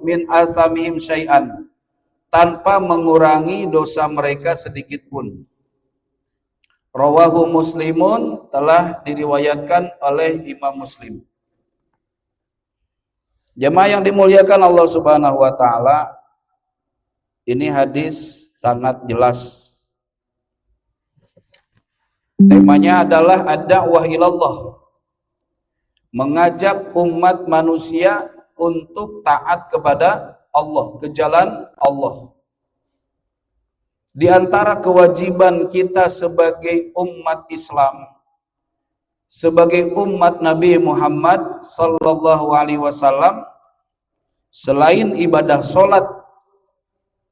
min asamihim syai'an, tanpa mengurangi dosa mereka sedikit pun. Rawahu Muslimun, telah diriwayatkan oleh Imam Muslim. Jemaah yang dimuliakan Allah Subhanahu wa taala, ini hadis sangat jelas. Temanya adalah ad-da'wah ilallah, mengajak umat manusia untuk taat kepada Allah, ke jalan Allah. Di antara kewajiban kita sebagai umat Islam, sebagai umat Nabi Muhammad sallallahu alaihi wasallam, selain ibadah sholat,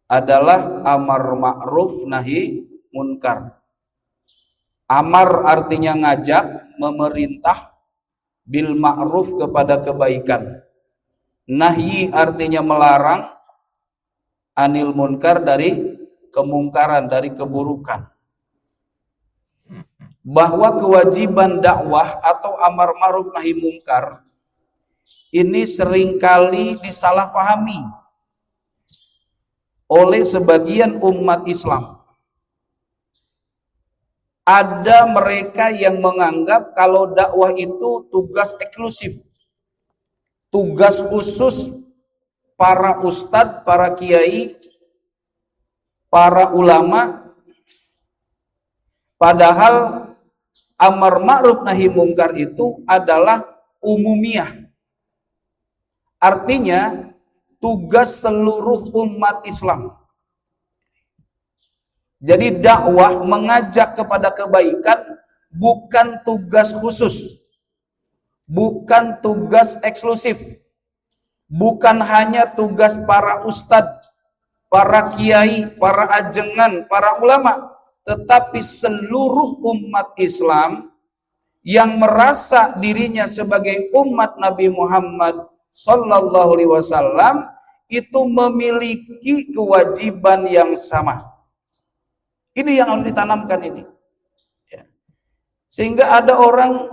adalah amar ma'ruf nahi munkar. Amar artinya ngajak, memerintah, bil ma'ruf kepada kebaikan. Nahyi artinya melarang, anil munkar dari kemungkaran, dari keburukan. Bahwa kewajiban dakwah atau amar ma'ruf nahi munkar ini seringkali disalahfahami oleh sebagian umat Islam. Ada mereka yang menganggap kalau dakwah itu tugas eksklusif, tugas khusus para ustadz, para kiai, para ulama. Padahal amar ma'ruf nahi munkar itu adalah umumiyah. Artinya tugas seluruh umat Islam. Jadi dakwah, mengajak kepada kebaikan, bukan tugas khusus, bukan tugas eksklusif, bukan hanya tugas para ustadz, para kiai, para ajengan, para ulama, tetapi seluruh umat Islam yang merasa dirinya sebagai umat Nabi Muhammad sallallahu alaihi wasallam itu memiliki kewajiban yang sama. Ini yang harus ditanamkan ini. Ya. Sehingga ada orang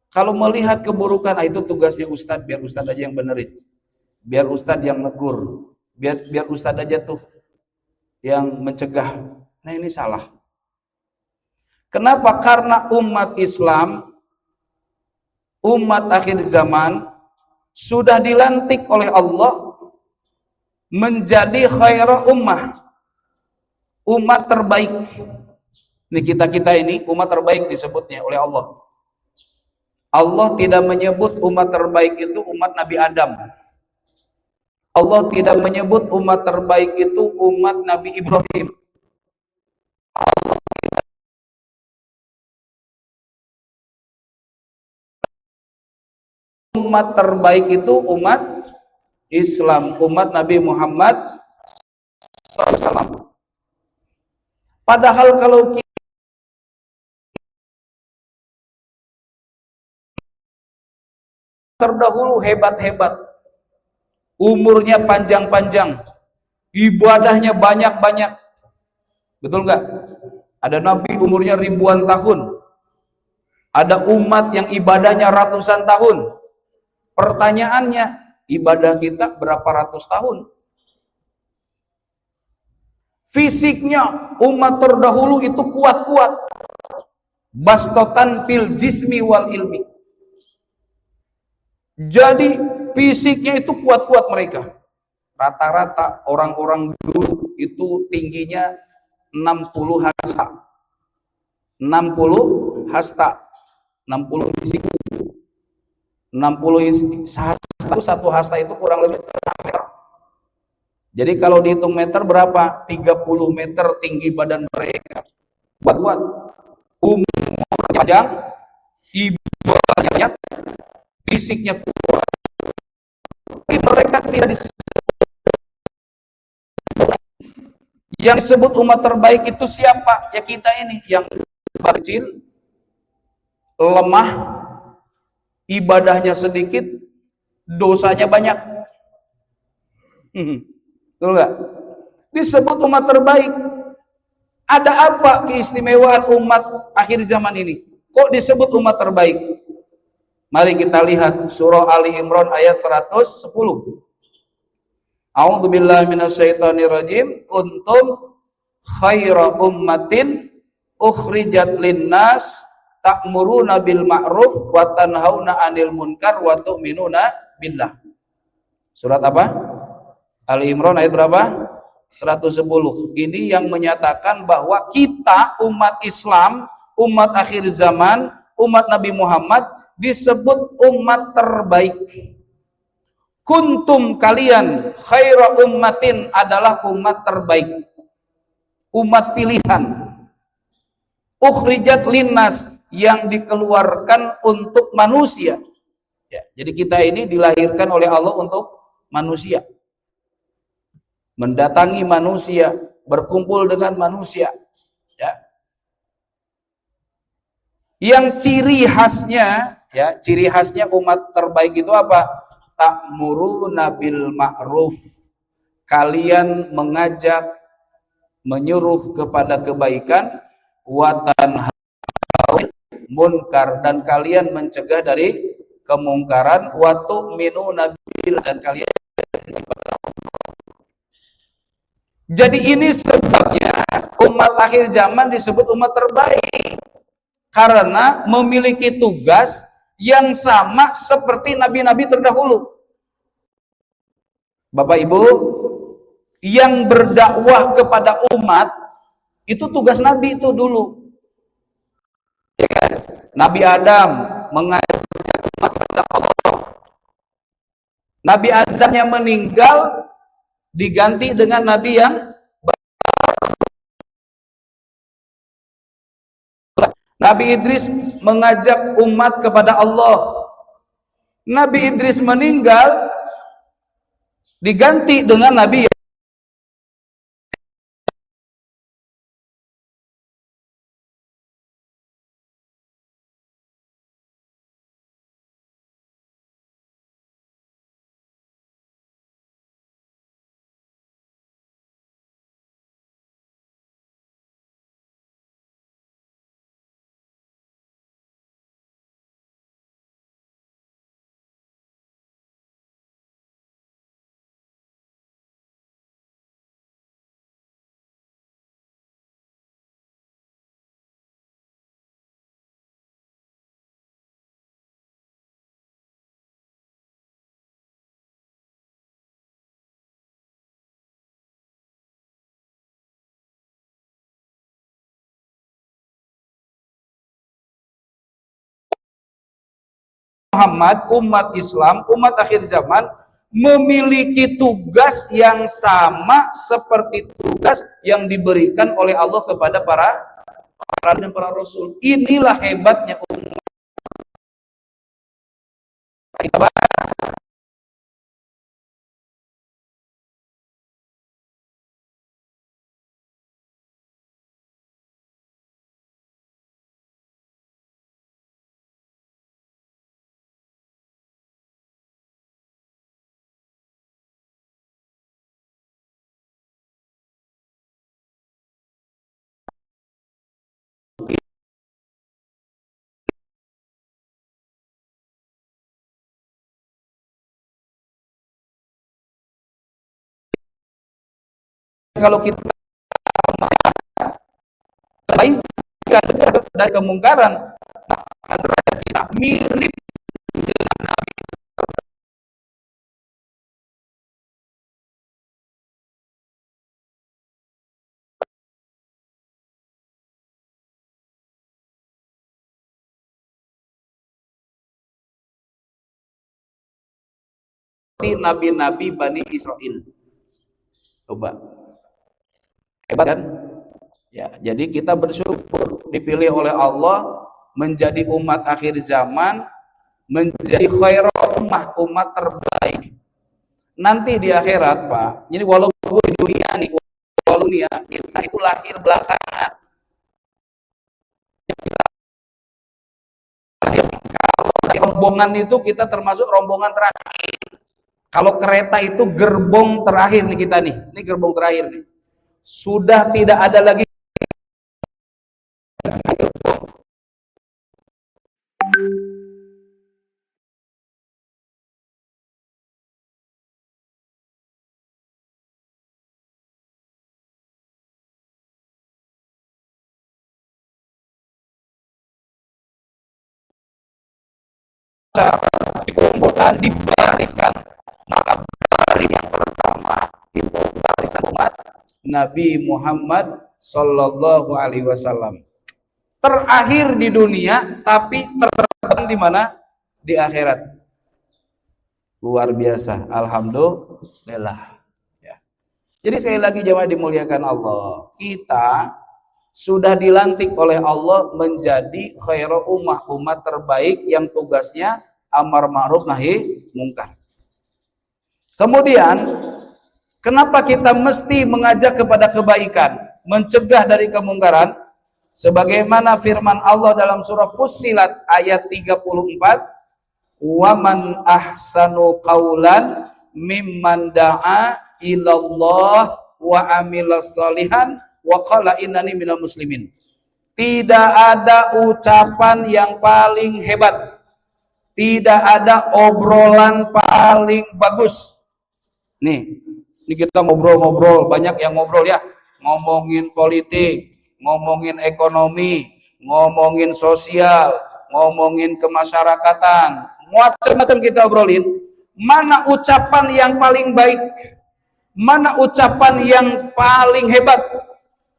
kalau melihat keburukan, itu tugasnya ustadz, biar ustadz aja yang benerin, biar ustadz yang negur, biar ustadz aja tuh yang mencegah. Nah, ini salah. Kenapa? Karena umat Islam, umat akhir zaman, sudah dilantik oleh Allah menjadi khairul ummah, umat terbaik. Ini kita ini umat terbaik disebutnya oleh Allah. Allah tidak menyebut umat terbaik itu umat Nabi Adam. Allah tidak menyebut umat terbaik itu umat Nabi Ibrahim. Umat terbaik itu umat Islam, umat Nabi Muhammad SAW. Padahal kalau kita terdahulu hebat-hebat, umurnya panjang-panjang, ibadahnya banyak-banyak, betul nggak? Ada nabi umurnya ribuan tahun, ada umat yang ibadahnya ratusan tahun. Pertanyaannya, ibadah kita berapa ratus tahun? Fisiknya umat terdahulu itu kuat-kuat, bastotan fil jismi wal ilmi. Jadi fisiknya itu kuat-kuat mereka. Rata-rata orang-orang dulu itu tingginya 60 hasta. 60 hasta. 60 fisik. 60 hasta, satu hasta itu kurang lebih 1 meter. Jadi kalau dihitung meter berapa? 30 meter tinggi badan mereka. Kuat-kuat. Umurnya panjang, ibadahnya banyak, fisiknya kuat. Tapi mereka tidak disebut. Yang disebut umat terbaik itu siapa? Ya kita ini yang kecil, lemah, ibadahnya sedikit, dosanya banyak. Betul nggak? Disebut umat terbaik. Ada apa keistimewaan umat akhir zaman ini? Kok disebut umat terbaik? Mari kita lihat surah Ali Imran ayat 110. A'udzubillahi minasyaitonirrajim. Kuntum khaira ummatin ukhrijat linnas ta'muruna bil ma'ruf wa tanhauna 'anil munkar wa tu'minuna billah. Surat apa? Ali Imran ayat berapa? 110. Ini yang menyatakan bahwa kita umat Islam, umat akhir zaman, umat Nabi Muhammad disebut umat terbaik. Kuntum, kalian, khaira ummatin, adalah umat terbaik, umat pilihan. Ukhrijat linnas, yang dikeluarkan untuk manusia. Ya, jadi kita ini dilahirkan oleh Allah untuk manusia, mendatangi manusia, berkumpul dengan manusia. Ya. Yang ciri khasnya, ya, ciri khasnya umat terbaik itu apa? Ta'muruna bil ma'ruf, kalian mengajak, menyuruh kepada kebaikan, wa tanhauna munkar, dan kalian mencegah dari kemungkaran, wa tu'minuna billah, dan kalian. Jadi ini sebabnya umat akhir zaman disebut umat terbaik, karena memiliki tugas yang sama seperti nabi-nabi terdahulu. Bapak Ibu, yang berdakwah kepada umat itu tugas nabi itu dulu. Ya kan? Nabi Adam mengajak umat kepada Allah. Nabi Adam yang meninggal diganti dengan nabi yang Nabi Idris mengajak umat kepada Allah. Nabi Idris meninggal diganti dengan nabi yang Muhammad, umat Islam, umat akhir zaman memiliki tugas yang sama seperti tugas yang diberikan oleh Allah kepada para dan para rasul. Inilah hebatnya umat. Kalau kita kebaikan dari kemungkaran, kita mirip seperti nabi-nabi Bani Israel. Coba, hebat kan? Ya, jadi kita bersyukur dipilih oleh Allah menjadi umat akhir zaman, menjadi khairul ummah, umat terbaik. Nanti di akhirat, Pak. Jadi walaupun di dunia nih, walaupun dunia kita itu lahir belakangan. Kalau rombongan itu kita termasuk rombongan terakhir. Kalau kereta itu gerbong terakhir nih kita nih. Ini gerbong terakhir nih. Sudah tidak ada lagi dikumpulkan, dibariskan, maka baris yang pertama itu barisan umat Nabi Muhammad Sallallahu Alaihi Wasallam. Terakhir di dunia, tapi terbang di mana? Di akhirat. Luar biasa, alhamdulillah. Ya. Jadi sekali lagi jemaah dimuliakan Allah, kita sudah dilantik oleh Allah menjadi khairu ummah, umat terbaik yang tugasnya amar ma'ruf nahi mungkar. Kemudian, kenapa kita mesti mengajak kepada kebaikan, mencegah dari kemungkaran? Sebagaimana firman Allah dalam surah Fussilat ayat 34, "Wa man ahsanu qaulan mimman da'a ilallah wa amilas sholihan wa qala innani minal muslimin." Tidak ada ucapan yang paling hebat, tidak ada obrolan paling bagus. Nih, ini kita ngobrol-ngobrol, banyak yang ngobrol ya, ngomongin politik, ngomongin ekonomi, ngomongin sosial, ngomongin kemasyarakatan, macam-macam kita obrolin. Mana ucapan yang paling baik? Mana ucapan yang paling hebat?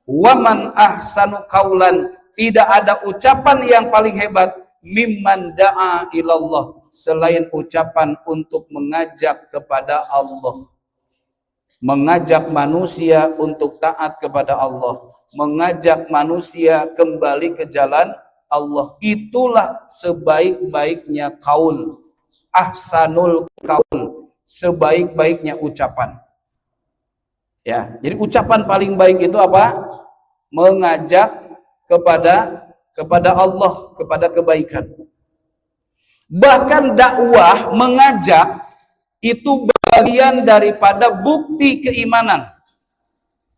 Waman ahsanu qaulan, tidak ada ucapan yang paling hebat mimman da'a ilallah, selain ucapan untuk mengajak kepada Allah, mengajak manusia untuk taat kepada Allah, mengajak manusia kembali ke jalan Allah. Itulah sebaik-baiknya kaul, ahsanul kaul, sebaik-baiknya ucapan. Ya, jadi ucapan paling baik itu apa? Mengajak kepada Allah, kepada kebaikan. Bahkan dakwah, mengajak itu bagian daripada bukti keimanan.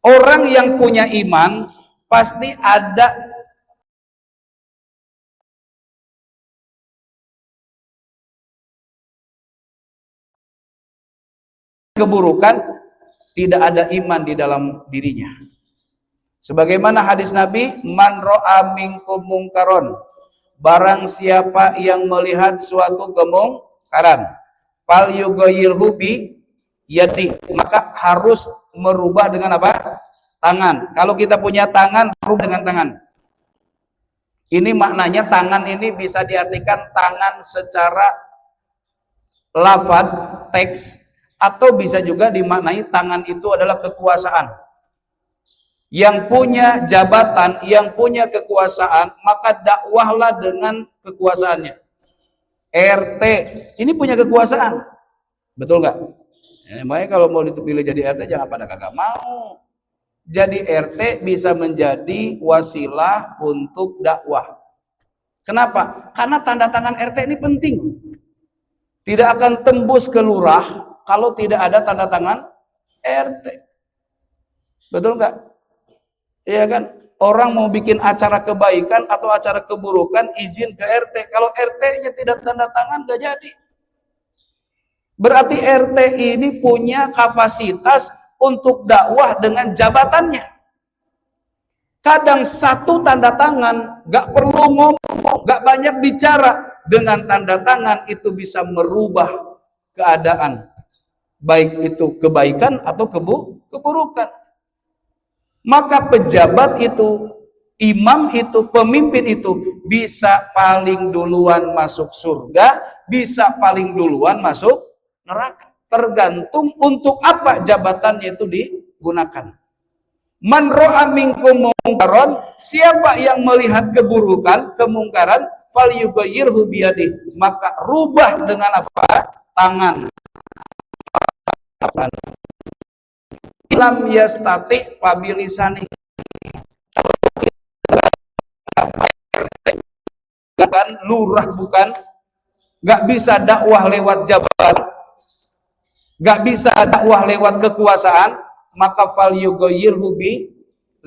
Orang yang punya iman pasti ada keburukan, tidak ada iman di dalam dirinya. Sebagaimana hadis Nabi, man ra'a minkum mungkaron, barang siapa yang melihat suatu kemungkaran, fal yughayyirhu bi yadi, maka harus merubah dengan apa? Tangan. Kalau kita punya tangan, rubah dengan tangan. Ini maknanya tangan ini bisa diartikan tangan secara lafad, teks, atau bisa juga dimaknai tangan itu adalah kekuasaan. Yang punya jabatan, yang punya kekuasaan, maka dakwahlah dengan kekuasaannya. RT ini punya kekuasaan, betul nggak? Makanya kalau mau dipilih jadi RT jangan pada kagak mau. Jadi RT bisa menjadi wasilah untuk dakwah. Kenapa? Karena tanda tangan RT ini penting. Tidak akan tembus ke lurah kalau tidak ada tanda tangan RT. Betul nggak? Iya kan? Orang mau bikin acara kebaikan atau acara keburukan izin ke RT. Kalau RT-nya tidak tanda tangan nggak jadi. Berarti RT ini punya kapasitas untuk dakwah dengan jabatannya. Kadang satu tanda tangan, nggak perlu ngomong, nggak banyak bicara, dengan tanda tangan itu bisa merubah keadaan, baik itu kebaikan atau keburukan. Maka pejabat itu, imam itu, pemimpin itu bisa paling duluan masuk surga, bisa paling duluan masuk neraka. Tergantung untuk apa jabatannya itu digunakan. Man ra'a minkum mungkaron, siapa yang melihat keburukan, kemungkaran, falyughayyirhu biyadihi, maka rubah dengan apa? Tangan. Lam yastati pabilisani, bukan lurah, bukan, nggak bisa dakwah lewat jabatan, nggak bisa dakwah lewat kekuasaan, maka fal yughayyirhu bi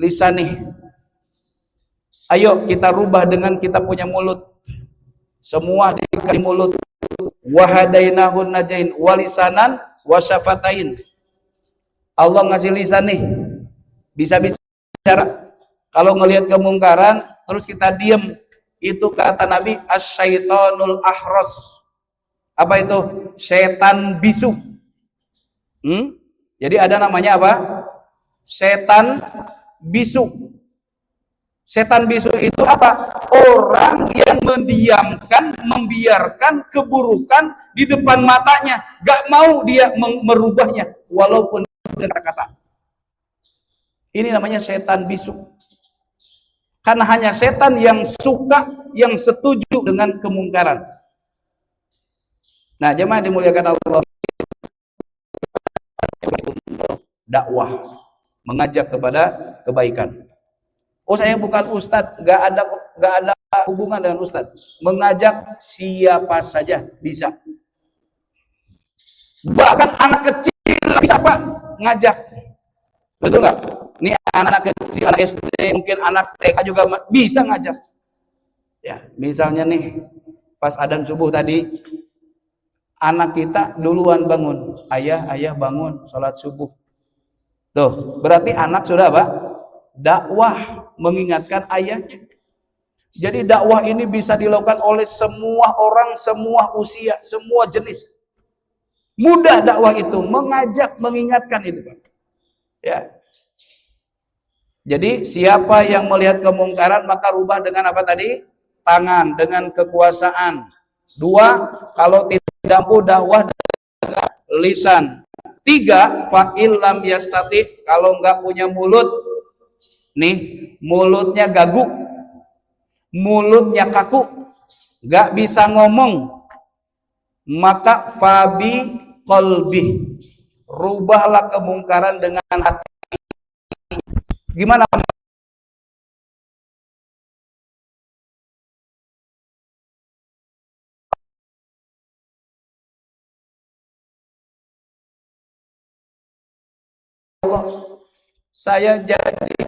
lisanih. Ayo kita rubah dengan kita punya mulut. Semua dikasih mulut. Wahadainahun najain walisanan wasyafatain. Allah ngasih lisan nih, bisa bicara. Kalau ngelihat kemungkaran terus kita diem, itu kata Nabi asyaitonul ahros, Apa itu? Setan bisu. Jadi ada namanya apa? Setan bisu. Setan bisu itu apa? Orang yang mendiamkan, membiarkan keburukan di depan matanya, gak mau dia merubahnya walaupun dengan kata-kata. Ini namanya setan bisu. Karena hanya setan yang suka, yang setuju dengan kemungkaran. Nah, jemaah dimuliakan Allah, dakwah, mengajak kepada kebaikan. Oh, saya bukan ustadz, gak ada hubungan dengan ustadz. Mengajak siapa saja bisa. Bahkan anak kecil bisa Pak ngajak. Betul nggak? Ini anak kecil, anak SD, mungkin anak TK juga bisa ngajak. Ya, misalnya nih, pas adzan subuh tadi, anak kita duluan bangun. Ayah bangun, sholat subuh. Tuh, berarti anak sudah apa? Dakwah, mengingatkan ayahnya. Jadi dakwah ini bisa dilakukan oleh semua orang, semua usia, semua jenis. Mudah dakwah itu, mengajak, mengingatkan itu, Pak. Ya. Jadi siapa yang melihat kemungkaran maka rubah dengan apa tadi? Tangan, dengan kekuasaan. 2, kalau tidak mampu dakwah dengan lisan. 3, fa'il lam yastati, kalau enggak punya mulut, nih, mulutnya gagu, mulutnya kaku, enggak bisa ngomong, maka fabi qalbi, rubahlah kemungkaran dengan hati. Gimana? Allah, saya jadi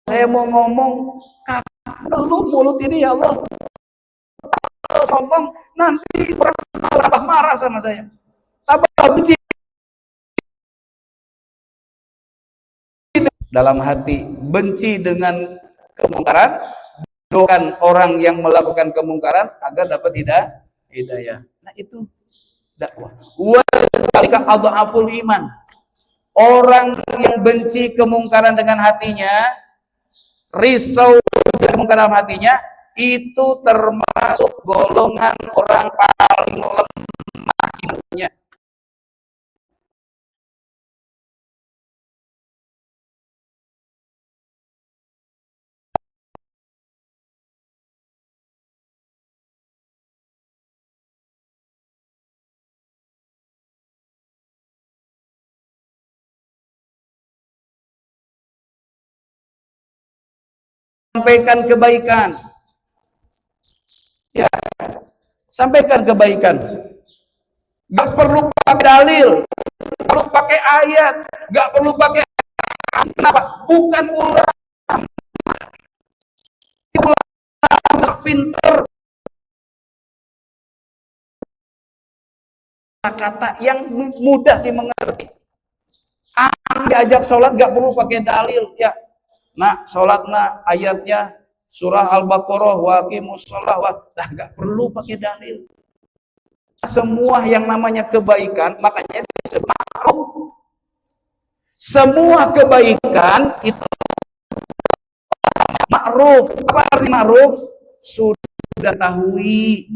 saya mau ngomong kaku mulut ini ya Allah. Kalau ngomong nanti orang tambah marah sama saya, tambah benci. Dalam hati benci dengan kemungkaran, doakan orang yang melakukan kemungkaran agar dapat hidayah. Nah itu dakwah. Wa dzalika adhaful iman. Orang yang benci kemungkaran dengan hatinya, risau dengan kemungkaran hatinya, itu termasuk golongan orang paling lemah imannya. Sampaikan kebaikan, ya, sampaikan kebaikan. Gak perlu pakai dalil, gak perlu pakai ayat, gak perlu pakai kenapa? Bukan ulama pinter, kata yang mudah dimengerti. Diajak sholat gak perlu pakai dalil, ya. Nah, sholatnya ayatnya surah Al-Baqarah, waqimus sholat, dah gak perlu pakai dalil. Semua yang namanya kebaikan, makanya disebut ma'ruf. Semua kebaikan itu ma'ruf. Apa arti ma'ruf? Sudah tahui.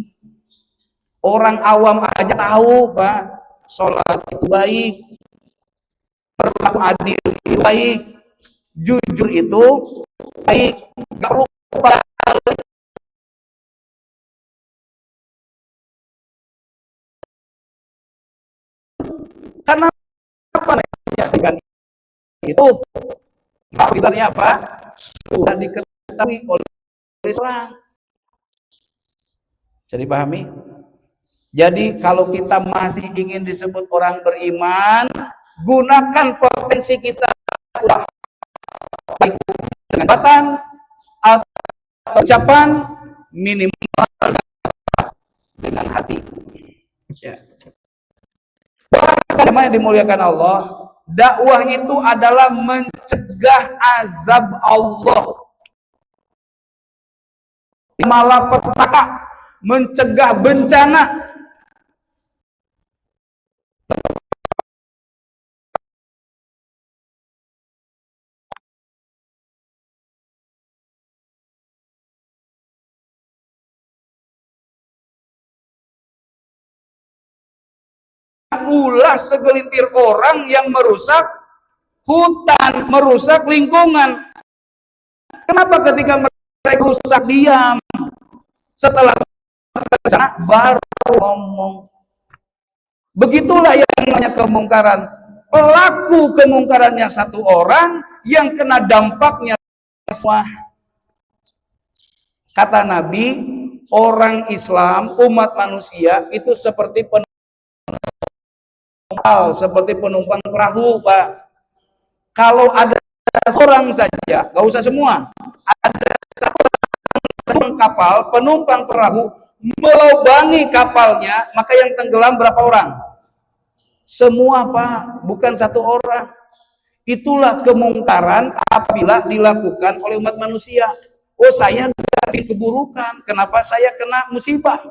Orang awam aja tahu, Pak. Sholat itu baik, berlaku adil itu baik, jujur itu baik, gak lupa. Karena apa namanya dengan itu? Maksudnya apa? Sudah diketahui oleh orang. Jadi pahami? Jadi kalau kita masih ingin disebut orang beriman, gunakan potensi kita baik dengan batan atau ucapan, minimal dengan hati. Ya. Bahkan yang dimuliakan Allah, dakwah itu adalah mencegah azab Allah. malapetaka, mencegah bencana. Ulah segelintir orang yang merusak hutan, merusak lingkungan. Kenapa ketika mereka rusak diam? Setelah bencana baru ngomong. Begitulah yang namanya kemungkaran. Pelaku kemungkarannya satu orang, yang kena dampaknya semua. Kata Nabi, orang Islam, umat manusia itu seperti seperti penumpang perahu, Pak. Kalau ada seorang saja, gak usah semua, ada seorang kapal, penumpang perahu melobangi kapalnya, maka yang tenggelam berapa orang? Semua, Pak, bukan satu orang. Itulah kemungkaran apabila dilakukan oleh umat manusia. Oh, saya nggak bikin keburukan, kenapa saya kena musibah?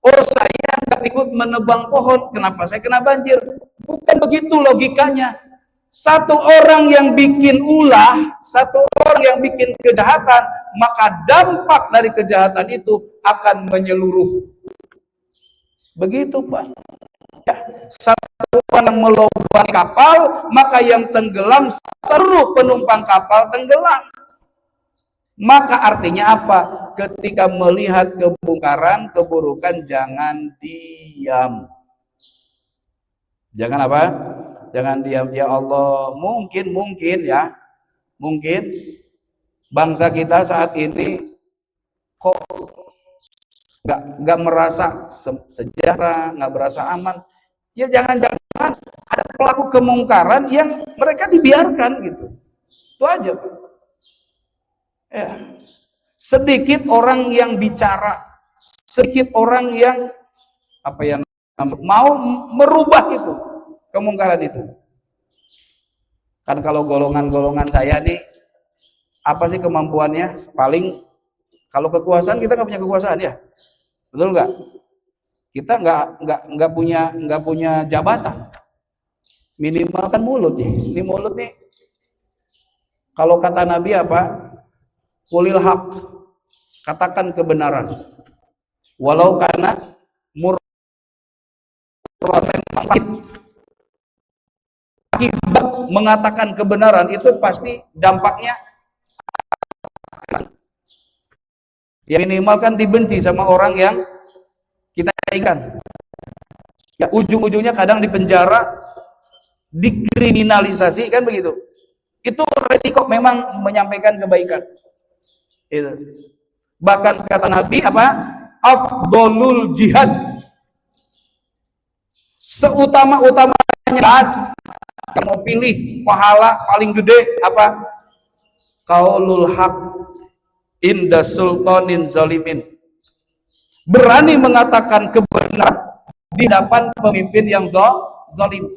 Oh, saya nggak ikut menebang pohon, kenapa saya kena banjir? Bukan begitu logikanya. Satu orang yang bikin ulah, satu orang yang bikin kejahatan, maka dampak dari kejahatan itu akan menyeluruh. Begitu, Pak. Ya, satu orang yang melobangi kapal, maka yang tenggelam seluruh penumpang kapal tenggelam. Maka artinya apa? Ketika melihat kemungkaran, keburukan, jangan diam. Jangan apa? Jangan diam. Ya Allah, mungkin ya, mungkin bangsa kita saat ini kok nggak merasa sejarah, nggak merasa aman. Ya jangan-jangan ada pelaku kemungkaran yang mereka dibiarkan gitu. Itu aja. Ya. Sedikit orang yang bicara, sedikit orang yang apa yang mau merubah itu kemungkaran itu. Kan kalau golongan-golongan saya nih, apa sih kemampuannya? Paling kalau kekuasaan, kita nggak punya kekuasaan ya, betul nggak? Kita nggak punya jabatan, minimal kan mulut nih. Ini mulut nih, kalau kata Nabi apa? Qulil haq, katakan kebenaran, walau karena akibat mengatakan kebenaran itu pasti dampaknya ya minimal kan dibenci sama orang yang kita inginkan. Ya ujung-ujungnya kadang dipenjara, dikriminalisasi, kan begitu. Itu resiko memang menyampaikan kebaikan. Itu. Bahkan kata Nabi apa? Afdolul jihad. Seutama-utamanya jihad, yang mau pilih pahala paling gede apa? Qaulul haq inda sultanin zalimin. Berani mengatakan kebenaran di hadapan pemimpin yang zalim.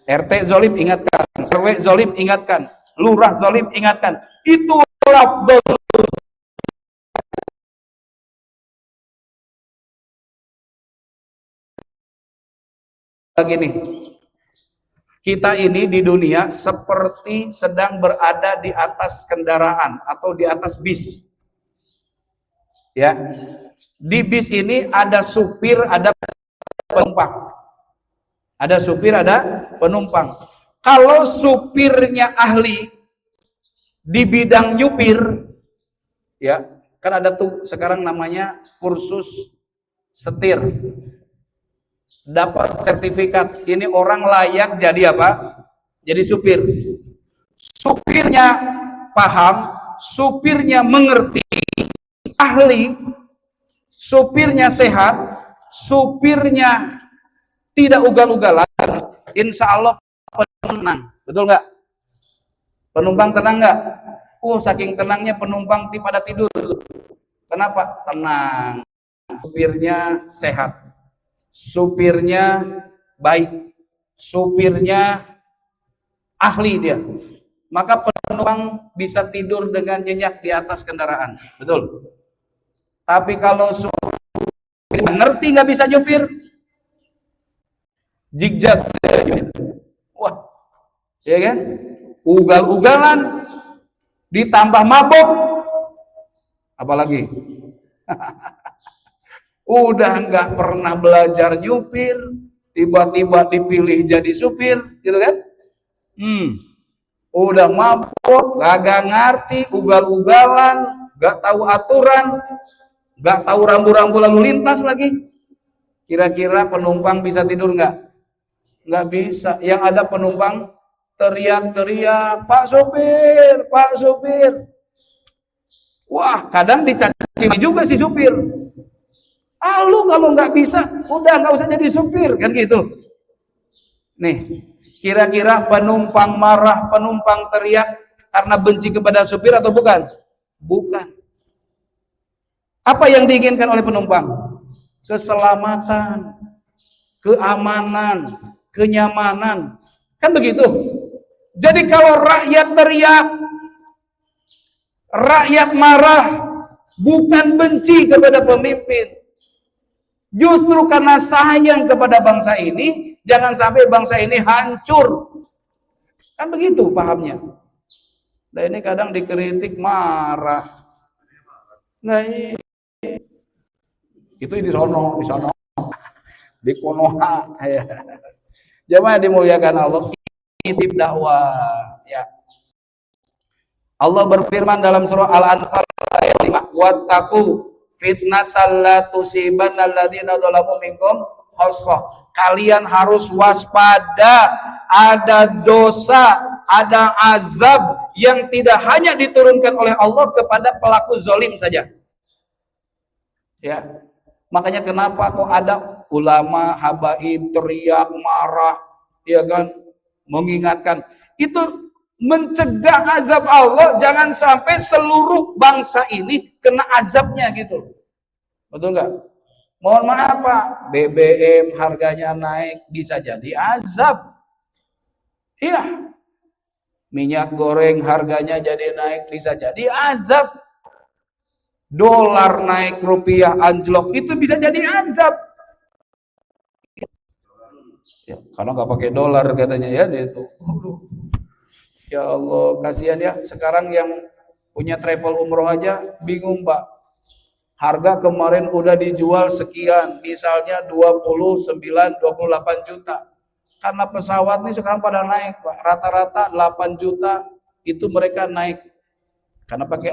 RT zalim ingatkan, RW zalim ingatkan, lurah zalim ingatkan. Itu afdol. Begini, kita ini di dunia seperti sedang berada di atas kendaraan atau di atas bis. Ya, di bis ini ada supir, ada penumpang. Ada supir, ada penumpang. Kalau supirnya ahli di bidang nyupir, ya, kan ada tuh sekarang namanya kursus setir. Dapat sertifikat, ini orang layak jadi apa? Jadi supir. Supirnya paham, supirnya mengerti, ahli, supirnya sehat, supirnya tidak ugal-ugalan, insya Allah tenang. Betul nggak? Penumpang tenang nggak? Oh, saking tenangnya penumpang pada tidur. Kenapa? Tenang. Supirnya sehat, supirnya baik, supirnya ahli dia. Maka penumpang bisa tidur dengan nyenyak di atas kendaraan, betul. Tapi kalau ngerti nggak bisa nyupir, jigjag, wah, ya kan? Ugal-ugalan, ditambah mabok, apalagi udah nggak pernah belajar nyupir, tiba-tiba dipilih jadi supir, gitu kan? Udah mabok, gak ngerti, ugal-ugalan, gak tahu aturan, gak tahu rambu-rambu lalu lintas lagi. Kira-kira penumpang bisa tidur nggak? Nggak bisa. Yang ada penumpang teriak-teriak, Pak Sopir, Pak Sopir. Wah, kadang dicaci juga si supir. Lu kalau nggak bisa, udah nggak usah jadi supir, kan gitu. Nih, kira-kira penumpang marah, penumpang teriak karena benci kepada supir atau bukan? Bukan. Apa yang diinginkan oleh penumpang? Keselamatan, keamanan, kenyamanan. Kan begitu. Jadi kalau rakyat teriak, rakyat marah, bukan benci kepada pemimpin. Justru karena sayang kepada bangsa ini, jangan sampai bangsa ini hancur. Kan begitu pahamnya. Nah ini kadang dikritik marah. Nah itu di sono, di Konoha. Jemaah dimuliakan Allah, titip dakwah. Ya. Allah berfirman dalam surah Al-Anfal ayat 5, "Wattaqu fitnatal la tusibanna alladziina dzalamu minkum khassah." Kalian harus waspada, ada dosa, ada azab yang tidak hanya diturunkan oleh Allah kepada pelaku zalim saja. Ya. Makanya kenapa kok ada ulama habaib teriak marah, ya kan, mengingatkan. Itu mencegah azab Allah, jangan sampai seluruh bangsa ini kena azabnya gitu. Betul nggak? Mohon maaf Pak, BBM harganya naik bisa jadi azab. Iya. Minyak goreng harganya jadi naik bisa jadi azab. Dolar naik, rupiah anjlok, itu bisa jadi azab. Ya, karena nggak pakai dolar katanya ya itu. Ya Allah, kasihan ya. Sekarang yang punya travel umroh aja bingung, Pak. Harga kemarin udah dijual sekian, misalnya 29, 28 juta. Karena pesawat nih sekarang pada naik, Pak. Rata-rata 8 juta itu mereka naik. Karena pakai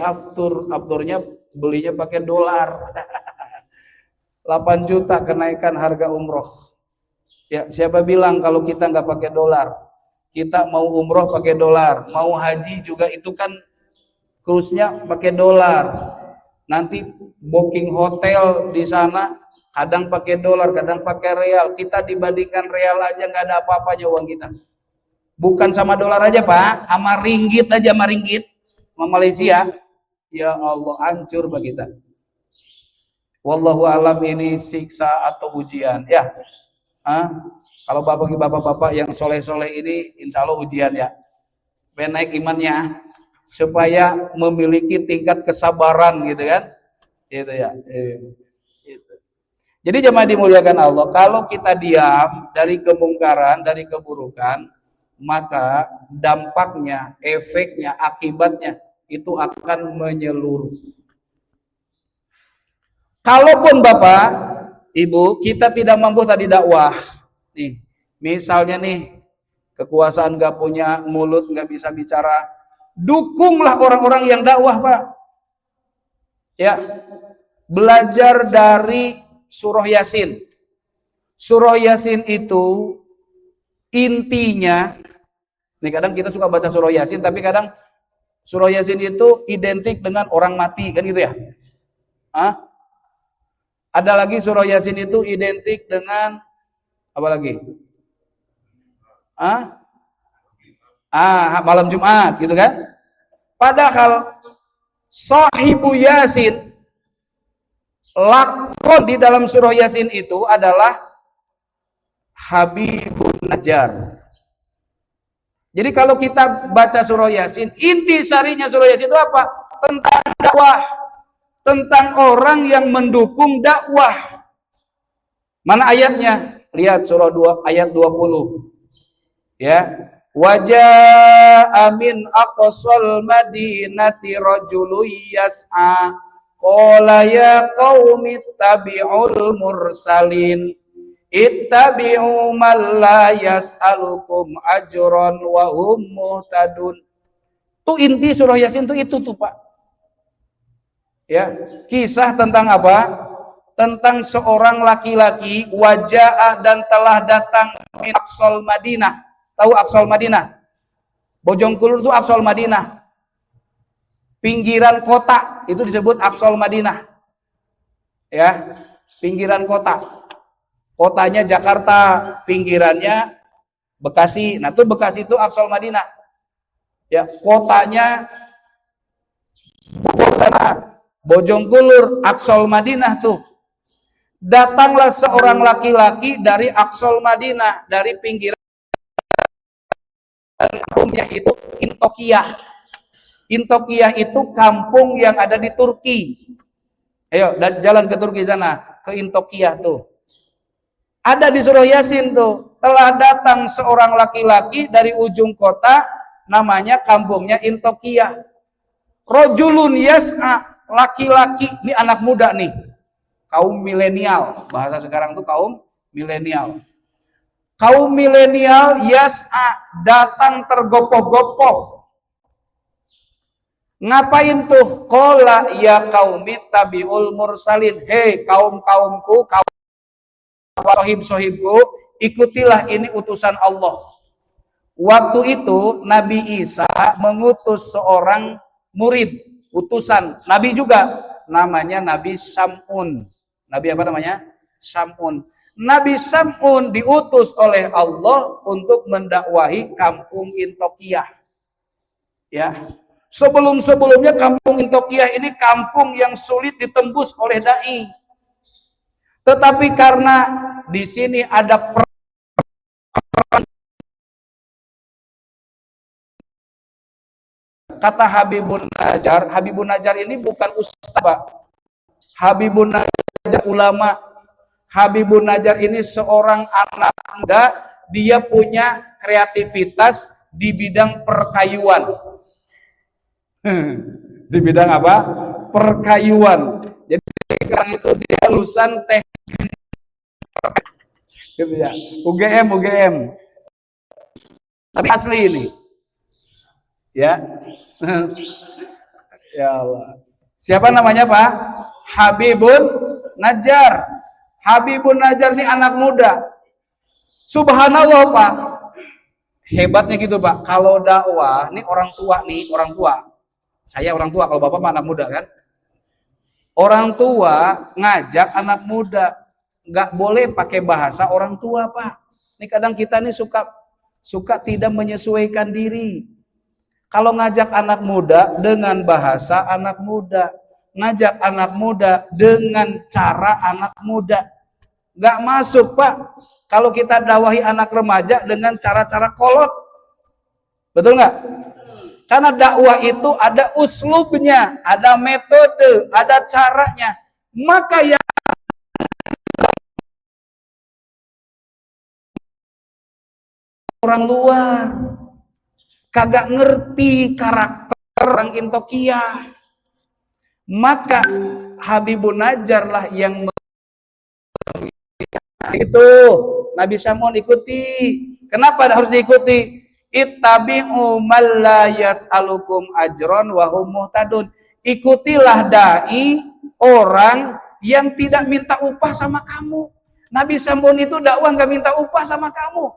afturnya belinya pakai dolar. 8 juta kenaikan harga umroh. Ya, siapa bilang kalau kita nggak pakai dolar? Kita mau umroh pakai dolar, mau haji juga itu kan cruise-nya pakai dolar. Nanti booking hotel di sana kadang pakai dolar, kadang pakai real. Kita dibandingkan real aja nggak ada apa-apanya uang kita. Bukan sama dolar aja Pak, sama ringgit aja, sama ringgit, sama Malaysia. Ya Allah, hancur bagi kita. Wallahu alam, ini siksa atau ujian ya. Kalau bapak-bapak yang soleh-soleh ini insya Allah ujian ya. Supaya naik imannya, supaya memiliki tingkat kesabaran gitu kan. Gitu ya. Gitu. Jadi jemaah dimuliakan Allah, kalau kita diam dari kemungkaran, dari keburukan, maka dampaknya, efeknya, akibatnya itu akan menyeluruh. Kalaupun Bapak, Ibu, kita tidak mampu tadi dakwah, nih, misalnya nih, kekuasaan gak punya mulut, gak bisa bicara, dukunglah orang-orang yang dakwah Pak. Ya, belajar dari surah Yasin. Surah Yasin itu intinya, nih kadang kita suka baca surah Yasin, tapi kadang surah Yasin itu identik dengan orang mati, kan gitu ya? Ada lagi surah Yasin itu identik dengan apa lagi? Malam Jumat gitu kan? Padahal sahibu Yasin, lakon di dalam surah Yasin itu adalah Habibun Najjar. Jadi kalau kita baca surah Yasin, inti sarinya surah Yasin itu apa? Tentang dakwah, tentang orang yang mendukung dakwah. Mana ayatnya? Lihat surah 2 ayat 20. Ya. Wajaa min aqsal madinati rajulun yas'a qala ya qaumi ittabi'ul mursalin ittabi'u man la yas'alukum ajran wa hum muhtadun. Tuh inti surah Yasin tuh itu tuh Pak. Ya, kisah tentang apa? Tentang seorang laki-laki wajah dan telah datang min aqsal Madinah. Tahu Aqsal Madinah? Bojongkulur itu Aqsal Madinah. Pinggiran kota itu disebut Aqsal Madinah. Ya, pinggiran kota. Kotanya Jakarta, pinggirannya Bekasi. Nah, itu Bekasi itu Aqsal Madinah. Ya, kotanya Bojongkulur, Aqsal Madinah tuh. Datanglah seorang laki-laki dari Aqsal Madinah, dari pinggiran kampungnya itu Intokiyah. Intokiyah itu kampung yang ada di Turki. Ayo, jalan ke Turki sana, ke Intokiyah tuh. Ada di surah Yasin tuh, telah datang seorang laki-laki dari ujung kota, namanya kampungnya Intokiyah. Rojulun yas'a, laki-laki, ini anak muda nih. Kaum milenial, bahasa sekarang tuh kaum milenial. Kaum milenial yas'a, datang tergopoh-gopoh. Ngapain tuh? Qala ya qaumi tabiul mursalin. Hei kaum-kaumku, kaum sohib-sohibku, ikutilah ini utusan Allah. Waktu itu Nabi Isa mengutus seorang murid, utusan. Nabi juga, namanya Nabi Sam'un. Nabi apa namanya? Sam'un. Nabi Sam'un diutus oleh Allah untuk mendakwahi kampung Intokiyah. Ya. Sebelum-sebelumnya kampung Intokiyah ini kampung yang sulit ditembus oleh dai. Tetapi karena di sini ada kata Habibun Najjar ini bukan ustaz, Pak. Habibun Najjar ulama. Habibun Najjar ini seorang anak muda, dia punya kreativitas di bidang perkayuan. Di bidang apa? Perkayuan. Jadi sekarang itu dia lulusan teknik gitu ya. UGM. Tapi asli ini. Ya. Ya Allah. Siapa namanya, Pak? Habibun Najjar. Habibun Najjar ini anak muda. Subhanallah, Pak. Hebatnya gitu, Pak. Kalau dakwah, ini orang tua. Saya orang tua, kalau Bapak mah anak muda kan. Orang tua ngajak anak muda. Nggak boleh pakai bahasa orang tua, Pak. Ini kadang kita nih suka tidak menyesuaikan diri. Kalau ngajak anak muda dengan bahasa anak muda, ngajak anak muda dengan cara anak muda, nggak masuk, Pak. Kalau kita dakwahi anak remaja dengan cara-cara kolot, betul nggak? Karena dakwah itu ada uslubnya, ada metode, ada caranya. Maka yang orang luar kagak ngerti karakter orang Intokiyah, maka Habibun Najjar lah yang itu Nabi Sam'un ikuti. Kenapa harus diikuti? Ittabi'u man la yas'alukum ajron wa hum muhtadun. Ikutilah dai, orang yang tidak minta upah sama kamu. Nabi Sam'un itu dakwah nggak minta upah sama kamu.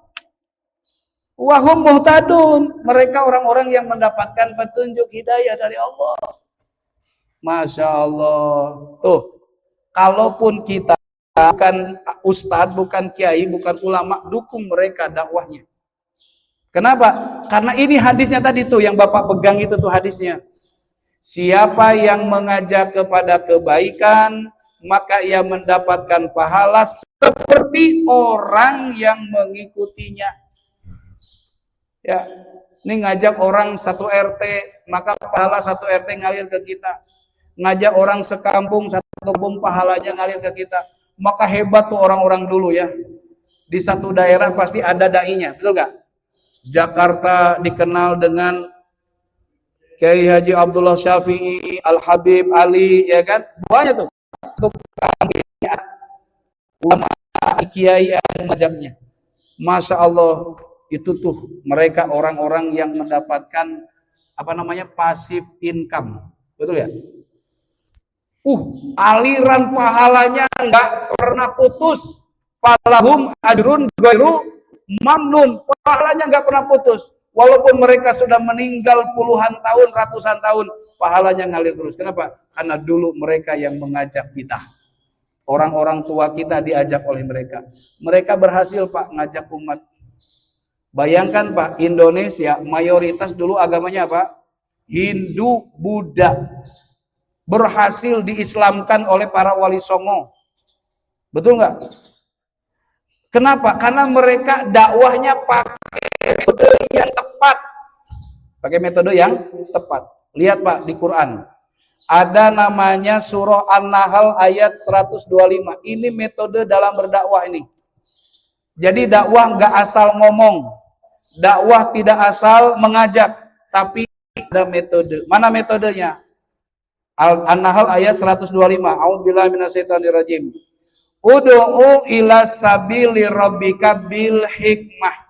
Wa hum muhtadun, mereka orang-orang yang mendapatkan petunjuk hidayah dari Allah. Masya Allah. Tuh, kalaupun kita bukan ustadz, bukan kiai, bukan ulama, dukung mereka dakwahnya. Kenapa? Karena ini hadisnya tadi tuh yang Bapak pegang itu tuh hadisnya. Siapa yang mengajak kepada kebaikan, maka ia mendapatkan pahala seperti orang yang mengikutinya. Ya, Ini ngajak orang satu RT, maka pahala satu RT ngalir ke kita. Ngajak orang sekampung, satu kampung, pahalanya ngalir ke kita. Maka hebat tuh orang-orang dulu ya. Di satu daerah pasti ada dai-nya, betul gak? Jakarta dikenal dengan Kiai Haji Abdullah Syafi'i, Al Habib Ali, ya kan? Banyak tuh. Ulama kiai yang mengajaknya. Masya Allah, itu tuh mereka orang-orang yang mendapatkan apa namanya passive income, betul ya? Aliran pahalanya nggak pernah putus. Falahum ajrun ghairu mamnun, pahalanya nggak pernah putus. Walaupun mereka sudah meninggal puluhan tahun, ratusan tahun, pahalanya ngalir terus. Kenapa? Karena dulu mereka yang mengajak kita. Orang-orang tua kita diajak oleh mereka. Mereka berhasil Pak ngajak umat. Bayangkan Pak, Indonesia mayoritas dulu agamanya apa? Hindu, Buddha. Berhasil diislamkan oleh para wali songo. Betul nggak? Kenapa? Karena mereka dakwahnya pakai metode yang tepat. Pakai metode yang tepat. Lihat Pak di Quran. Ada namanya surah An-Nahl ayat 125. Ini metode dalam berdakwah ini. Jadi dakwah nggak asal ngomong. Dakwah tidak asal mengajak, tapi ada metode. Mana metodenya? An-Nahl ayat 125. A'udzubillahi minasyaitonirrajim. Ud'u ila sabili rabbika bil hikmah.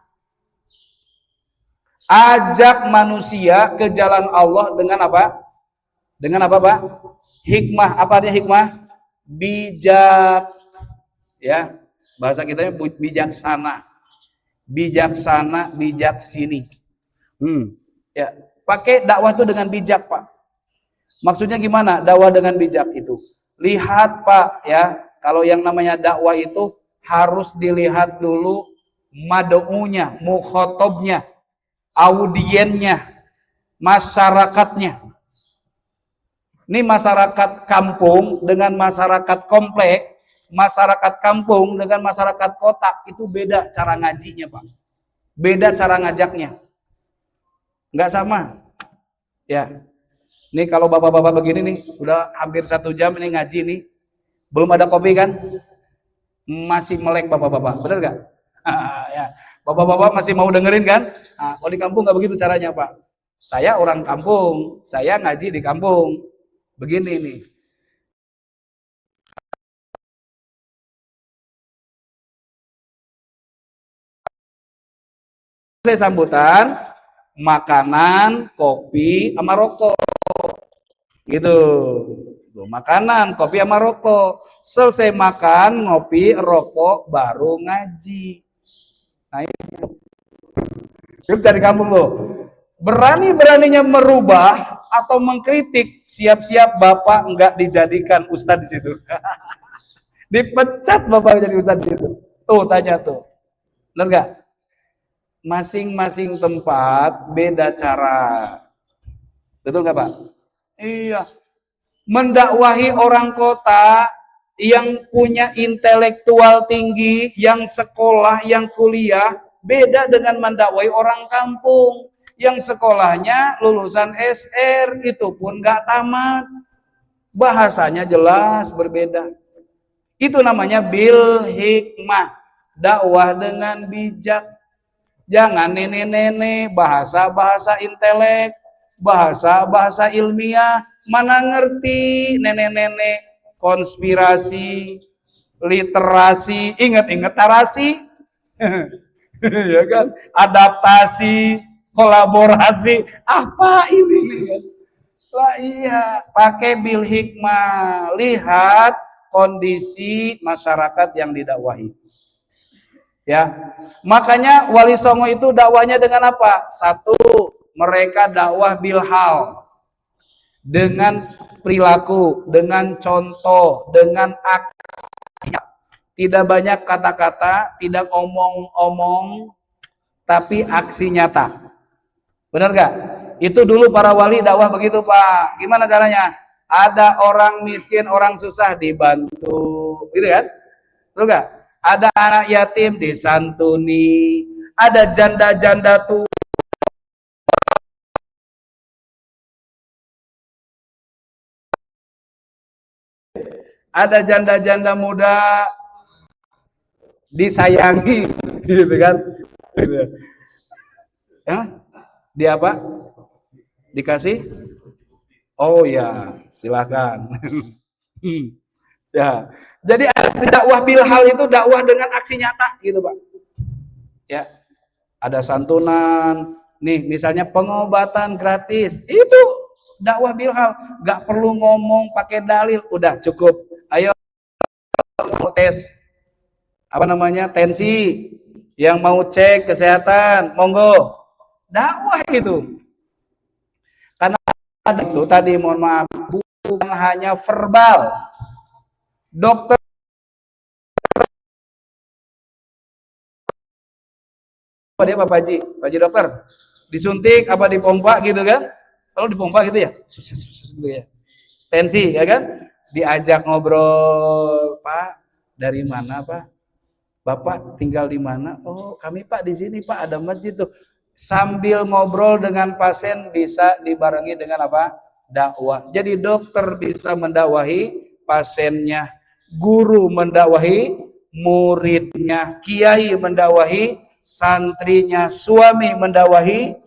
Ajak manusia ke jalan Allah dengan apa? Dengan apa, Pak? Hikmah. Apa artinya hikmah? Bijak. Ya, bahasa kita bijaksana. Bijaksana, bijak sini. Ya, pakai dakwah itu dengan bijak, Pak. Maksudnya gimana? Dakwah dengan bijak itu. Lihat, Pak, ya. Kalau yang namanya dakwah itu harus dilihat dulu mad'unya, mukhotobnya, audiennya, masyarakatnya. Ini masyarakat kampung dengan masyarakat komplek, masyarakat kampung dengan masyarakat kota itu beda cara ngajinya Pak. Beda cara ngajaknya. Nggak sama. Ya. Ini kalau bapak-bapak begini nih, udah hampir 1 jam ini ngaji nih. Belum ada kopi kan? Masih melek bapak-bapak, bener gak? Ya. Bapak-bapak masih mau dengerin kan? Nah, kalau di kampung nggak begitu caranya Pak. Saya orang kampung, saya ngaji di kampung. Begini nih. Saya sambutan, makanan, kopi, sama rokok. Gitu. Makanan, kopi sama rokok. Selesai makan, ngopi, rokok, baru ngaji. Nah itu. Itu dari kampung loh. Berani-beraninya merubah atau mengkritik, siap-siap Bapak nggak dijadikan ustadz di situ. Dipecat Bapak jadi ustadz di situ. Tuh tanya tuh. Benar nggak? Masing-masing tempat beda cara. Betul nggak Pak? Iya. Mendakwahi orang kota yang punya intelektual tinggi, yang sekolah, yang kuliah, beda dengan mendakwahi orang kampung yang sekolahnya lulusan SR, itu pun nggak tamat. Bahasanya jelas berbeda. Itu namanya bil hikmah, dakwah dengan bijak. Jangan nenek-nenek, bahasa-bahasa intelek, bahasa-bahasa ilmiah. Mana ngerti nenek-nenek konspirasi, literasi, ingat-ingat narasi, ya kan? Adaptasi, kolaborasi, apa ini? Lah iya, pakai bil hikmah, lihat kondisi masyarakat yang didakwahi. Ya, makanya Wali Songo itu dakwahnya dengan apa? Satu, mereka dakwah bil hal. Dengan perilaku, dengan contoh, dengan aksi. Tidak banyak kata-kata, tidak omong-omong, tapi aksi nyata. Benar gak? Itu dulu para wali dakwah begitu Pak. Gimana caranya? Ada orang miskin, orang susah dibantu. Gitu kan? Betul gak? Ada anak yatim disantuni. Ada janda-janda tua Ada janda-janda muda disayangi, gitu kan? Ya, dia apa? Dikasih? Oh ya, silakan. Ya, jadi dakwah bilhal itu dakwah dengan aksi nyata, gitu Pak. Ya, ada santunan, nih misalnya pengobatan gratis, itu dakwah bilhal, nggak perlu ngomong pakai dalil, udah cukup. Ayo mau tes apa namanya tensi, yang mau cek kesehatan, monggo, dakwah itu. Karena itu tadi mohon maaf, bukan hanya verbal. Dokter apa dia Pak Haji? Pak Haji dokter disuntik apa dipompa gitu kan? Kalau dipompa gitu ya, gitu ya. Tensi ya kan? Diajak ngobrol, Pak, dari mana Pak? Bapak tinggal di mana? Oh, kami Pak di sini Pak, ada masjid tuh. Sambil ngobrol dengan pasien bisa dibarengi dengan apa? Dakwah. Jadi dokter bisa mendakwahi pasiennya, guru mendakwahi muridnya, kiai mendakwahi santrinya, suami mendakwahi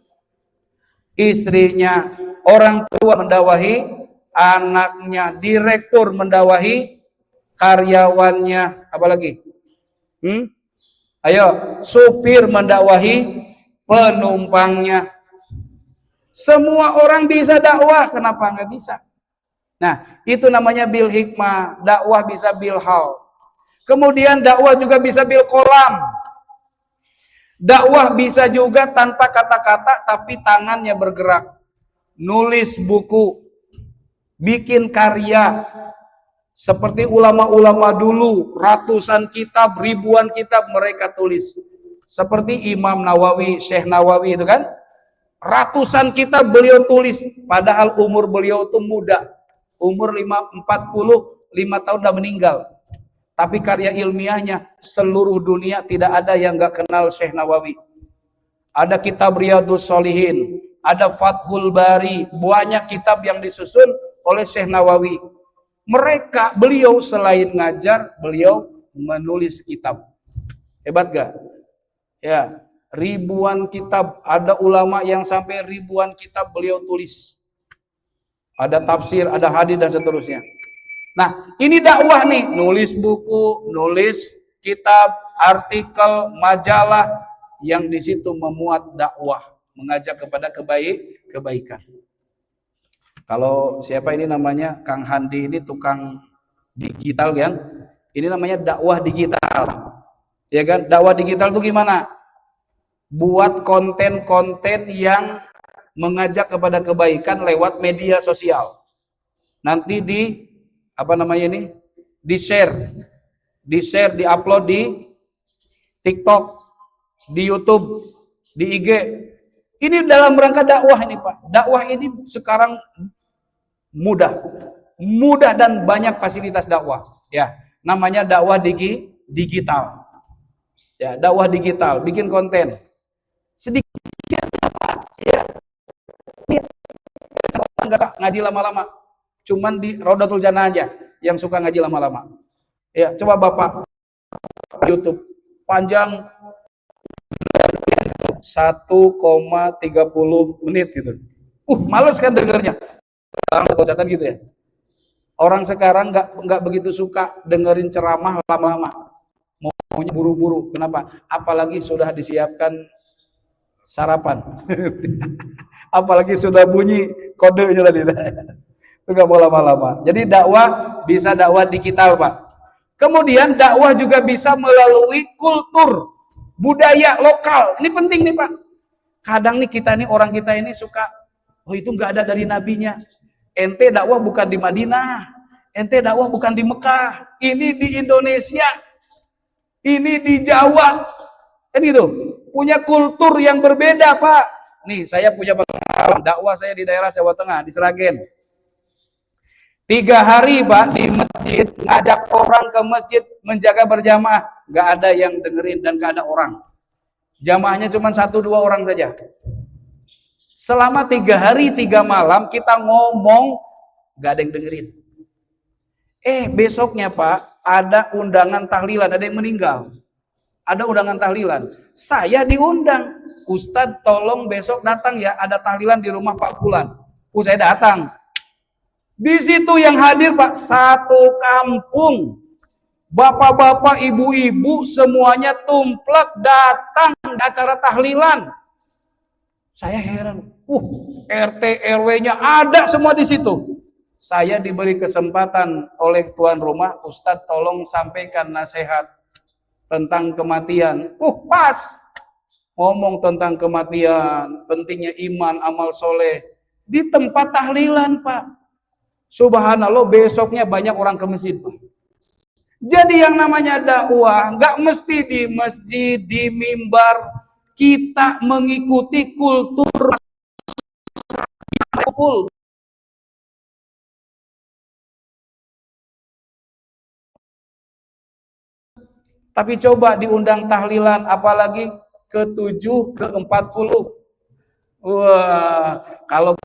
istrinya, orang tua mendakwahi anaknya, direktur mendakwahi karyawannya, apalagi? Ayo, supir mendakwahi penumpangnya. Semua orang bisa dakwah, kenapa nggak bisa? Nah, itu namanya bil hikmah, dakwah bisa bil hal. Kemudian dakwah juga bisa bil kolam. Dakwah bisa juga tanpa kata-kata tapi tangannya bergerak. Nulis buku, bikin karya. Seperti ulama-ulama dulu, ratusan kitab, ribuan kitab mereka tulis. Seperti Imam Nawawi, Syekh Nawawi itu kan, ratusan kitab beliau tulis, padahal umur beliau itu muda. Umur 45 tahun udah meninggal. Tapi karya ilmiahnya seluruh dunia tidak ada yang nggak kenal Syekh Nawawi. Ada kitab Riyadhus Shalihin, ada Fathul Bari, banyak kitab yang disusun oleh Syekh Nawawi. Beliau selain ngajar, beliau menulis kitab. Hebat gak? Ya, ribuan kitab, ada ulama yang sampai ribuan kitab beliau tulis. Ada tafsir, ada hadis dan seterusnya. Nah, ini dakwah nih, nulis buku, nulis kitab, artikel, majalah yang di situ memuat dakwah, mengajak kepada kebaikan. Kalau siapa ini namanya Kang Handi ini tukang digital kan? Ini namanya dakwah digital. Ya kan? Dakwah digital itu gimana? Buat konten-konten yang mengajak kepada kebaikan lewat media sosial. Nanti di-share, di-upload di TikTok, di YouTube, di IG. Ini dalam rangka dakwah ini, Pak. Dakwah ini sekarang mudah dan banyak fasilitas dakwah. Ya, namanya dakwah digital. Ya, dakwah digital, bikin konten. Sedikit apa? Ya, enggak ngaji lama-lama. Cuman di Raudatul Jannah aja yang suka ngaji lama-lama. Ya, coba Bapak YouTube panjang 1,30 menit gitu. Males kan dengernya. Orang gitu ya. Orang sekarang nggak begitu suka dengerin ceramah lama-lama. Maunya buru-buru. Kenapa? Apalagi sudah disiapkan sarapan. Apalagi sudah bunyi kodenya tadi. Itu nggak mau lama-lama. Jadi dakwah bisa dakwah digital, Pak. Kemudian dakwah juga bisa melalui kultur, budaya lokal. Ini penting nih, Pak. Kadang nih orang kita ini suka, oh itu nggak ada dari nabinya. Ente dakwah bukan di Madinah, ente dakwah bukan di Mekah, ini di Indonesia, ini di Jawa, kan gitu. Punya kultur yang berbeda, Pak. Nih, saya punya pengalaman dakwah saya di daerah Jawa Tengah, di Sragen. 3 hari, Pak, di masjid, ngajak orang ke masjid menjaga berjamaah, nggak ada yang dengerin dan nggak ada orang. Jamaahnya cuma 1-2 orang saja. Selama 3 hari 3 malam kita ngomong, gak ada yang dengerin. Besoknya Pak, ada undangan tahlilan, ada yang meninggal. Ada undangan tahlilan. Saya diundang. Ustadz tolong besok datang ya, ada tahlilan di rumah Pak Fulan. Saya datang. Di situ yang hadir Pak, satu kampung. Bapak-bapak, ibu-ibu semuanya tumplek datang di acara tahlilan. Saya heran. RT RW-nya ada semua di situ. Saya diberi kesempatan oleh tuan rumah, Ustadz tolong sampaikan nasihat tentang kematian. Pas ngomong tentang kematian, pentingnya iman, amal soleh di tempat tahlilan Pak. Subhanallah, besoknya banyak orang ke masjid Pak. Jadi yang namanya dakwah nggak mesti di masjid, di mimbar. Kita mengikuti kultur kumpul. Tapi coba diundang tahlilan, apalagi ke-7, ke-40. Wah, kalau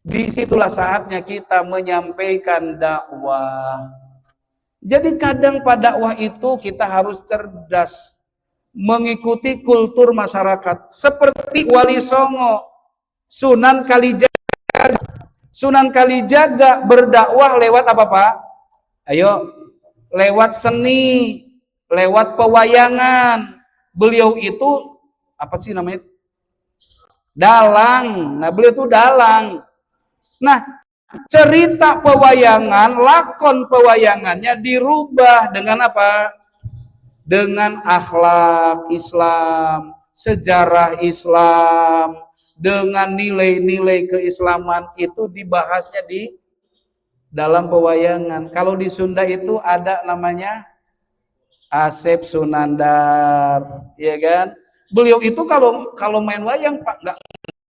disitulah saatnya kita menyampaikan dakwah. Jadi kadang pada dakwah itu kita harus cerdas, mengikuti kultur masyarakat. Seperti Wali Songo, Sunan Kalijaga. Sunan Kalijaga berdakwah lewat apa Pak? Ayo, lewat seni, lewat pewayangan. Beliau itu apa sih namanya? Dalang. Nah, beliau itu dalang. Nah, cerita pewayangan, lakon pewayangannya dirubah dengan apa? Dengan akhlak Islam, sejarah Islam, dengan nilai-nilai keislaman itu dibahasnya di dalam pewayangan. Kalau di Sunda itu ada namanya Asep Sunandar, ya kan? Beliau itu kalau main wayang Pak nggak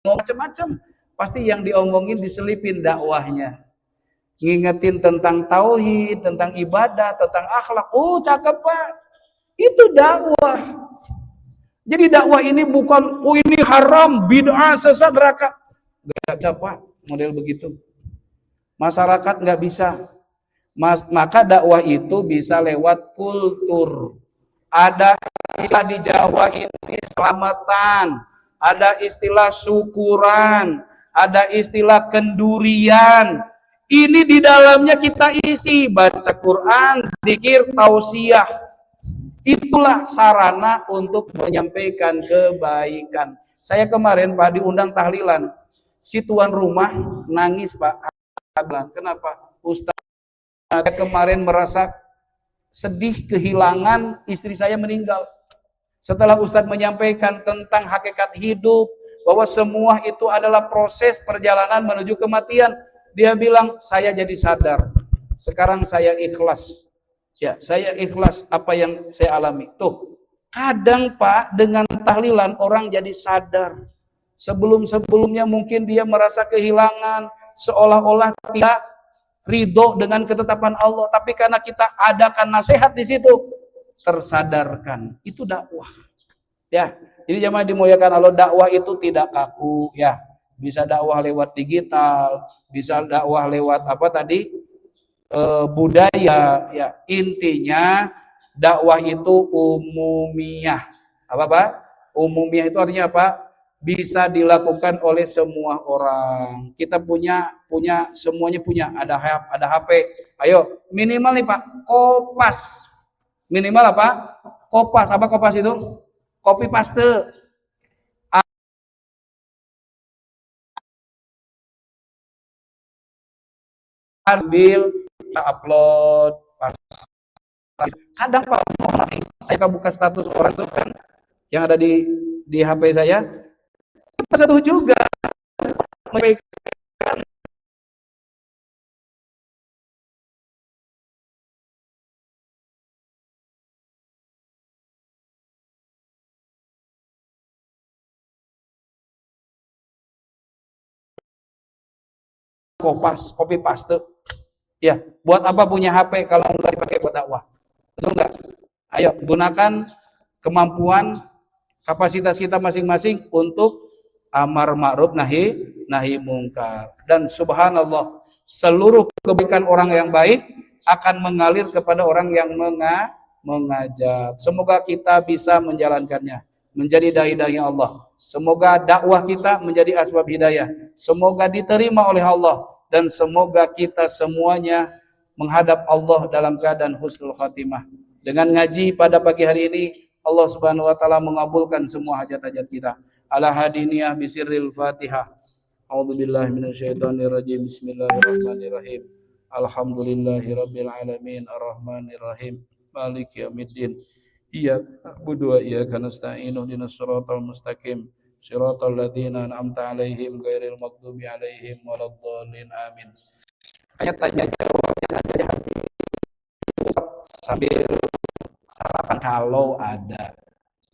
ngomong macam-macam, pasti yang diomongin diselipin dakwahnya, ngingetin tentang tauhid, tentang ibadah, tentang akhlak. Cakep Pak, itu dakwah. Jadi dakwah ini bukan ini haram, bid'ah, sesat, neraka. Nggak bisa Pak model begitu. Masyarakat nggak bisa. Maka dakwah itu bisa lewat kultur. Ada istilah di Jawa ini selamatan, ada istilah syukuran, ada istilah kendurian. Ini di dalamnya kita isi baca Quran, zikir, tausiah. Itulah sarana untuk menyampaikan kebaikan. Saya kemarin Pak diundang tahlilan, si tuan rumah nangis Pak. Kenapa? Ustaz, saya kemarin merasa sedih kehilangan istri saya meninggal. Setelah Ustadz menyampaikan tentang hakikat hidup, bahwa semua itu adalah proses perjalanan menuju kematian, dia bilang, saya jadi sadar. Sekarang saya ikhlas. Ya, saya ikhlas apa yang saya alami. Tuh, kadang Pak, dengan tahlilan orang jadi sadar. Sebelum-sebelumnya mungkin dia merasa kehilangan, seolah-olah tidak ridho dengan ketetapan Allah, tapi karena kita adakan nasihat di situ, tersadarkan. Itu dakwah. Ya, jadi jemaah dimuliakan Allah, dakwah itu tidak kaku ya. Bisa dakwah lewat digital, bisa dakwah lewat apa tadi? Budaya ya. Intinya dakwah itu umumiyah. Apa Pak? Umumiyah itu artinya apa? Bisa dilakukan oleh semua orang. Kita punya semuanya punya, ada HP. Ayo, minimal nih Pak, Kopas. Minimal apa? Kopas. Apa Kopas itu? Copy paste. Ambil, kita upload. Kadang Pak, saya buka status orang itu kan yang ada di HP saya, satu juga Kopas, copy paste. Ya, buat apa punya HP kalau nggak dipakai buat dakwah? Betul nggak? Ayo, gunakan kemampuan kapasitas kita masing-masing untuk amar ma'ruf nahi mungkar. Dan subhanallah, seluruh kebaikan orang yang baik akan mengalir kepada orang yang mengajak. Semoga kita bisa menjalankannya, menjadi dai-dai Allah. Semoga dakwah kita menjadi asbab hidayah. Semoga diterima oleh Allah, dan semoga kita semuanya menghadap Allah dalam keadaan husnul khatimah. Dengan ngaji pada pagi hari ini, Allah Subhanahu wa taala mengabulkan semua hajat-hajat kita. Ala hadiniyah bisirril Fatihah. A'udzubillahi minasyaitonirrajim. Bismillahirrahmanirrahim. Alhamdulillahirabbil alamin arrahmanirrahim maliki yaumiddin. Iyyaka na'budu wa iyyaka nasta'in ihdinas siratal mustaqim siratal ladzina an'amta 'alaihim ghairil maghdubi 'alaihim waladdallin. Amin. Tanya jawabnya nanti sambil sarapan kalau ada.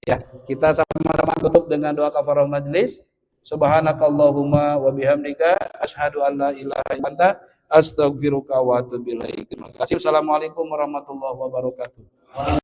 Ya, kita sama-sama tutup dengan doa kafarah majlis. Subhanakallahumma wa bihamdika asyhadu an la ilaha illa anta astaghfiruka wa atubu ilaik. Terima kasih. Assalamualaikum warahmatullahi wabarakatuh.